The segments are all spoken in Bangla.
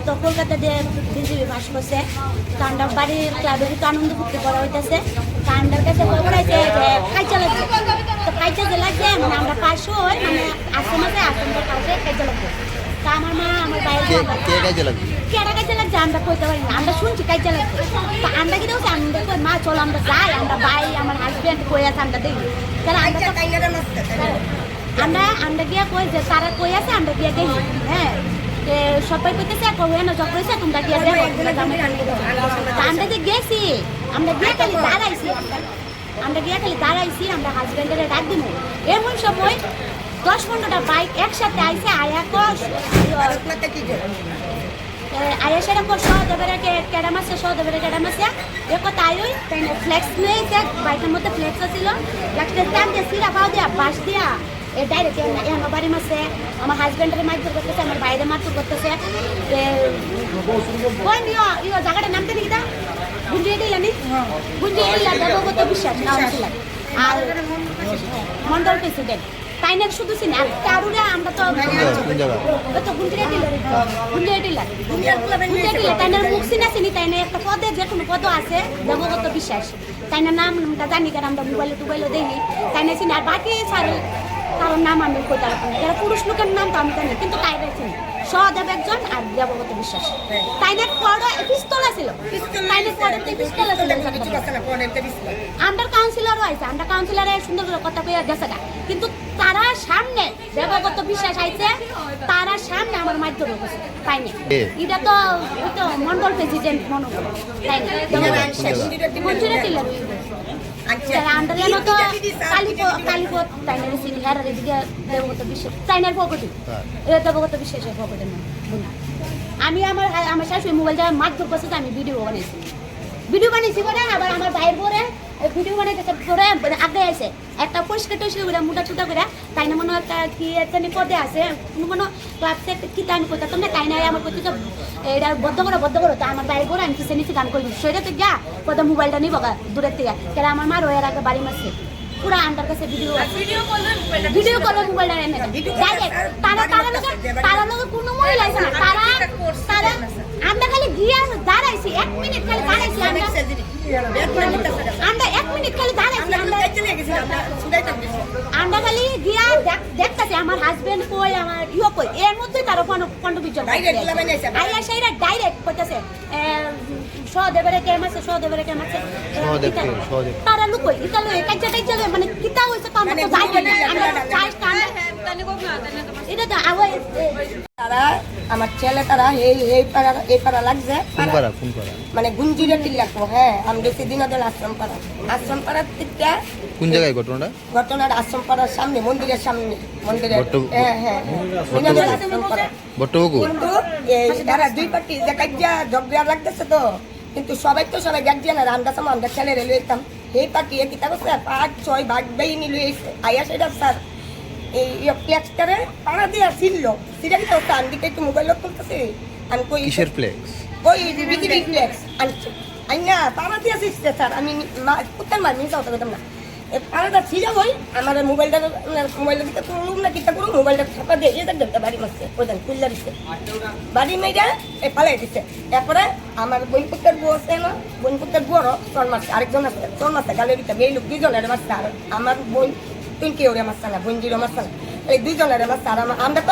তো কলকাতা দিয়ে বিজেপি পাস করছে। কান্ডার বাড়ির ক্লাবের একটু আনন্দ করতে করা হইতেছে। কান্ডার কাছে খবর আছে যে কাইচা লাগছে, তো কাইচা যে লাগছে মানে আমরা পাশে হই, মানে আশ্রম আছে, আশ্রমের পাশে কাইচা লাগছে। তা আমার মা আমার বাইরে কেডা কাইচা লাগছে আমরা কইতে পারি না, আমরা শুনছি কাইচা লাগছে। তা আমরা কি দেখছি, আমরা কই মা চলো আমরা যাই, আমরা ভাই আমার হাজব্যান্ড কই আছে আমরা দেখি। তাহলে আমরা গিয়া কই যে তারা কই আছে, আমরা গিয়া দেখি। হ্যাঁ, সবাই কইতেছে হেন জব করেছে তোমরা গিয়া দেখো। আমরা যে গেছি, আমরা গিয়া খালি দাঁড়াইছি, আমরা হাজব্যান্ডের ডাক দিব। এমন সময় 10-15টা বাইক একসাথে আইসে আয়া সেটা সহদেবের ক্যাডাম আছে, এ কথা আইই ফ্লেক্স নিয়েছে, বাইকের মধ্যে ফ্লেক্স ছিল, ফ্লেক্সের টান দিয়ে সিরা পাও দিয়া বাস দিয়া ডাইরেক্ট এনো বাড়ি মারছে। আমার হাজব্যান্ডের মারধর করতেছে, আমার বাইরে মারধর করতেছে। কই নিও ইও জায়গাটার নামটা নাকি তা গুঞ্জিয়ে দিলানি, দেবগত বিশ্বাস নাম ছিল, আর মন্ডল প্রেসিডেন্ট তাইনের শুধু চিনি। আর কারুরে আমরা তো গুঞ্জিয়ে দিলাম তাইনের মুখ চিনি, তাইনে একটা পদে যে কোনো পদ আছে দেবগত বিশ্বাস, তাইনের নামটা জানি, কারণ আমরা মোবাইলে দেখি, তাইনে চিনি। আর বাকি স্যার কারোর নাম আমি কইতে পারবো না, যারা পুরুষ লোকের নাম তো আমি জানি, কিন্তু তাইরে চিনি। সহদেব একজন আর দেবগত বিশ্বাস। তাইনের পরে পিস্তল ছিল, আন্ডার কাউন্সিলরও আইছে, আন্ডার কাউন্সিলরে সুন্দর করে কথা কইয়া গেছে গা, কিন্তু তারা সামনে দেবগত বিশ্বাস আইছে, তারা সামনে আমার মাধ্যমে বসে তাইনি। এটা তো মন্ডল প্রেসিডেন্ট মনে করো, তাইনি মঞ্জুরা টিলার আন্ডারলাইনও তো কালীপথ তাইনের সিনি হেরারে দিকে দেবগত বিশ্বাস, তাইনের পকেটে দেবগত বিশ্বাসের পকেটে না। আমি আমার শাশুড়ি মোবাইলটা মারধর করছে, আমি ভিডিও বানিয়েছি বলে, আবার আমার ভাইয়ের পরে ভিডিও বানাইতেছে পরে আগে আছে একটা পরিষ্কার করে মোটা টুটা করে, তাই না মনে একটা কি একটা পদে আছে মনে ভাবছে কি তাই আমি করতাম না, তাই না আমার করতে এটা বদ্ধ করো। তো আমার বাইরে করে আমি কিসে নিচে গান করি, সেটা তো গা কথা মোবাইলটা নিব গা দূরের থেকে, কেন আমার মা রয়ের আগে বাড়ি মারছে পুরা আন্ডার কাছে ভিডিও কলে মোবাইলটা এনে তারা লোক কোনো মহিলা আছে না, তারা আমরা খালি গিয়া দাঁড়াইছি 1 মিনিট খালি দাঁড়াইছি, আমরা 1 মিনিট খালি দাঁড়াইছি, আমরা খালি গিয়া দেখতেছি আমার হাজবেন্ড কই আমার ইও কই, এর মধ্যে তারা কন্ট্রিবিউশন আইয়া সেইরা ডাইরেক্ট কইতাছে সহদেবের কেম আছে তারা লুকই ইতালো কাজটা মানে কিতা হইছে তো আমরা তো যাই না, আমরা চাই এটা তো তারা আমার ছেলে তারা এই পাড়া লাগছে, মানে গুঞ্জিরে টিলাকো। হ্যাঁ, আমি দেখছি দিনাদের আশ্রম পাড়ার থেকে। কোন জায়গায় ঘটনাটা আশ্রম পাড়ার সামনে, মন্দিরের সামনে, হ্যাঁ দিনাদের আশ্রম পাড়া কিন্তু তারা দুই পার্টি যে কাজা ঝগড়া লাগতেছে তো, কিন্তু সবাই গার্জিয়া না, আমরা সময় আমরা ছেলে রেলওয়ে যেতাম, এই পার্টি কিতা করছে 5-6 ভাগ বেইনি লইছে আইয়া সেটা স্যার এই ফ্লেক্সটারে পাড়া দিয়া ছিল, সেটা কি করতে আমি একটু মোবাইল করতেছি, আমি কই কিসের ফ্লেক্স, ওই বিজেপি ফ্লেক্স আইনা পাড়া দিয়া শিখছে স্যার, আমি কোথায় মার মিশা হতে করতাম না, এই পাড়াটা ছিল ওই আমার মোবাইলটা দিতে করুন না কিতা করুন, মোবাইলটা ছাপা দিয়ে দেখতে বাড়ি মারছে, ওইখানে খুললা দিচ্ছে, বাড়ি মেয়েরা এই পালাই দিচ্ছে। এরপরে আমার বইনপুত্রের বউ আছে না, বইনপুত্রের বউরও চল মারছে, আরেকজন আছে চল মারছে গালের ভিতরে, এই লোক 2জনের মারছে, আর আমার বোন তুই ওরে মারছে না, বোনজিরও মারছে না, এই 2জনের মারছে। আর আমরা তো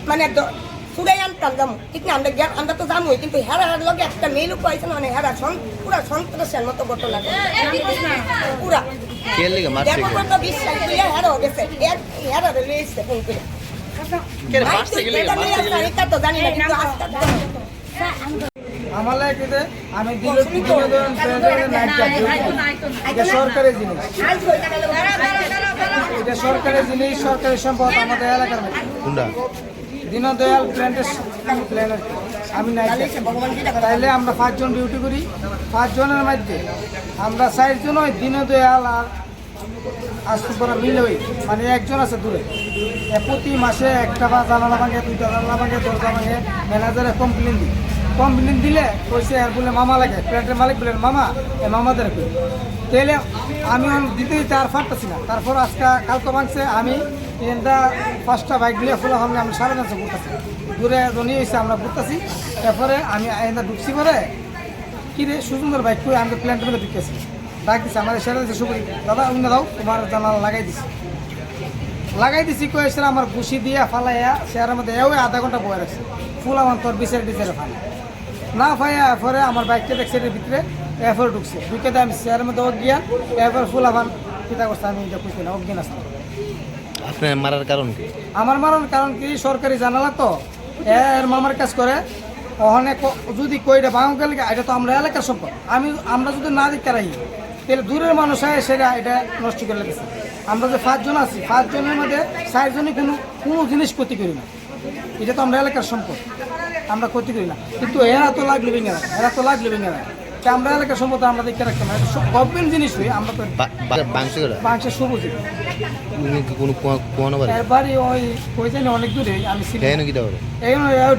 মানে সুরাই আনতাম যাবো, ঠিক না, আমরা তো যাবোই, কিন্তু হেরার লগে একটা মেয়ে লোক হয়েছে না, মানে হেরা পুরা সন্ত্রাসের মতো ঘটনা পুরা বিশ্বাস করিয়া হেরাও গেছে, হেরা লইছে ফোন করে তো জানি না, কিন্তু আমি সরকারি জিনিস, এটা সরকারি জিনিস, সরকারি সম্পদ আমাদের এলাকার মধ্যে দীনদয়াল প্ল্যান্টের আমি নাই, তাইলে আমরা 5 জন ডিউটি করি, 5 জনের মধ্যে আমরা 4 জন ওই দীনদয়াল আর আশ্রমপাড়া মিলে ওই মানে একজন আছে দূরে, প্রতি মাসে একটা বা জানালা ভাঙে, 2টা জানালা ভাঙে, দরজা ভাঙে, ম্যানেজারে কমপ্লেন দিলে কইছে আর বলে মামা লাগে, প্ল্যান্টের মালিক বলেন মামা মামাদের কই, তাহলে আমি দিতে আর পারতেছি না। তারপর আজকে কালকে ভাঙছে, আমি 5টা বাইক দিয়ে ফোলা আমি 9:30 করতেছি, দূরে জনি হয়েছে আমরা ঘুরতেছি। এরপরে আমি আইনা ঢুকছি পরে কি রে সুন্দর বাইক করে আমি প্ল্যান্টের মধ্যে ঢুকেছি, ডাক দিচ্ছে আমার সেটা দিচ্ছে সুপুরি দাদা অন্য দাও তোমার জানালা লাগাই দিছি কয়ে এসে আমার ঘুষি দিয়ে ফালাইয়া শেয়ারের মধ্যে এও আধা ঘন্টা বয়ে রাখছে। ফুল আমার তোর বিচারে ফালে না ফাইয়া এরপরে আমার বাইকটা দেখছে এর ভিতরে এরপরে ঢুকছে ঢুকে আমি শেয়ারের মধ্যে অজ্ঞা এরপর ফুল আমার চিন্তা করছে আমি এটা বুঝতে না অজ্ঞান আসতাম। আপনার মারার কারণ কি? আমার মারার কারণ কি সরকারি জানালা তো এর মামার কাজ করে ওখানে যদি কইটা ভাঙ গেলে এটা তো আমরা এলাকার সম্পদ আমরা যদি না দেখতে রাখি তাহলে দূরের মানুষ হয় সেটা এটা নষ্ট করে লেগেছে। আমরা যে 5 জন আছি 5 জনের মধ্যে 4 জনই কোনো জিনিস ক্ষতি করি না, এটা তো আমরা এলাকার সম্পদ আমরা ক্ষতি করি না। কিন্তু এরা তো লাগলে ভেঙে না তা আমরা এলাকার সম্পদ আমরা দেখতে রাখতাম না, এটা গভর্নমেন্ট জিনিস হয়ে আমরা তো বাংশে সবুজ এর বাড়ি ওই কইছেন অনেক দূরে আমি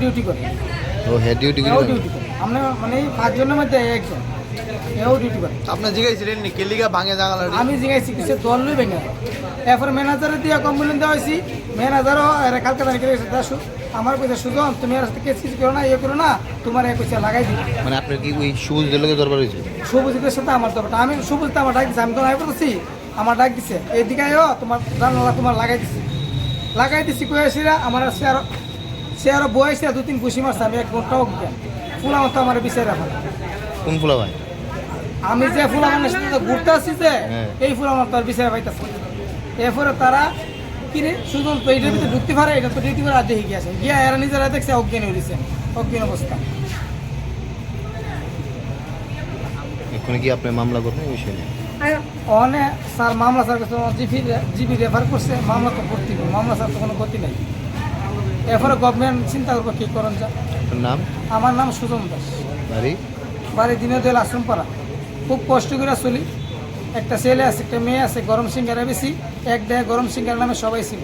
ডিউটি করি আমরা মানে 5 জনের মধ্যে একজন এও ডিউটি করে। আপনার জিগাইছিলেন নি কেলিগা ভাঙে জাগাল? আমি জিগাইছি কিছু দল লই ভেঙে এরপরে ম্যানেজারে দিয়ে কমপ্লেন দেওয়া হয়েছি, ম্যানেজারও এরা কালকে তারিখে দাসু আমার কইছে সুজন তুমি আর কেস কিছু করো না করো না তোমার এক পয়সা লাগাই দিই। মানে আপনার কি ওই সবুজ লোকের দরবার হয়েছে? সবুজের সাথে আমার দরকার আমি সবুজতে আমার ডাক দিচ্ছে আমি তো নাই করতেছি আমার ডাক দিচ্ছে এইদিকে তোমার জানালা তোমার লাগাই দিছি কয়েছিরা আমার সে আরো বয়সে 2-3 ঘুষি মারছে আমি 1 ঘন্টা অজ্ঞান ফুল আমার তো আমার বিচার রাখা। কোন ফুলা ভাই? আমি যে ফুল আমার সাথে ঘুরতে আসছি যে এই ফুল আমার তার বিচারে পাইতেছে। এরপরে তারা কিনে সুজন তো এইটার ভিতরে ঢুকতে পারে এটা তো ডিউটি করে আজকে গিয়েছে গিয়া এরা নিজেরা দেখছে অজ্ঞান হয়ে দিচ্ছে অজ্ঞান অবস্থা। এখন কি আপনি মামলা করবেন এই বিষয়ে? অনে স্যার মামলা স্যার কাছে জিবি রেফার করছে মামলা তো করতে মামলা স্যার তো কোনো গতি নাই। এরপরে গভর্নমেন্ট চিন্তা করবো কী করেন যা। নাম? আমার নাম সুজন দাস, বাড়ি দিনদয়াল আশ্রমপাড়া। খুব কষ্ট করে চলি, একটা ছেলে আছে একটা মেয়ে আছে, গরম সিঙ্গারা বেশি এক দেয় গরম সিঙ্গার নামে সবাই ছিল।